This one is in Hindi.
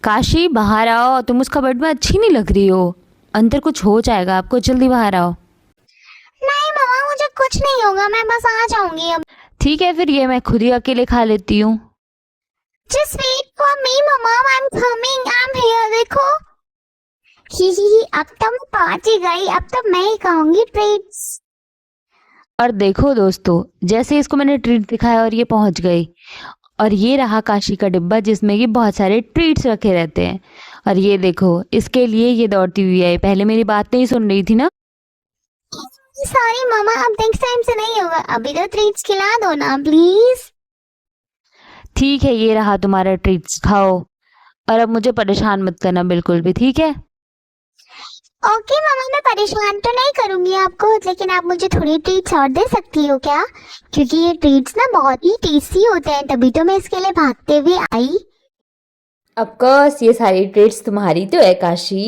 काशी बाहर आओ, तुम उस कबर्ड में अच्छी नहीं लग रही हो, अंदर कुछ हो जाएगा आपको, जल्दी बाहर आओ। नहीं मम्मा, मुझे कुछ नहीं होगा, मैं बस आ जाऊंगी अब। ठीक है फिर ये मैं खुद ही अकेले खा लेती हूँ। Just wait for me mama, I am coming, I am here, देखो। ही, अब तो मैं पहुंच ही गई, अब तो मैं ही खाऊंगी ट्रीट्स। और देखो दोस्तों, जैसे इसको मैंने ट्रीट दिखाया और ये पहुंच गई, और ये रहा काशी का डिब्बा जिसमें कि बहुत सारे ट्रीट्स रखे रहते हैं। और ये देखो, इसके लिए ये दौड़ती हुई आई, पहले मेरी बात नहीं सुन रही थी ना। सॉरी मम्मा, अब नेक्स्ट टाइम से नहीं होगा, अभी तो ट्रीट्स खिला दो ना प्लीज। ठीक है, ये रहा तुम्हारा ट्रीट्स, खाओ। और अब मुझे परेशान मत करना बिल्कुल भी, ठीक है। ओके मम्मा, मैं परेशान तो नहीं करूंगी आपको, लेकिन आप मुझे थोड़ी ट्रीट्स और दे सकती हो क्या? क्योंकि ये ट्रीट्स ना बहुत ही टेस्टी होते हैं, तभी तो मैं इसके लिए भागते हुए आई। ऑफ कोर्स ये सारी ट्रीट्स तुम्हारी तो है काशी।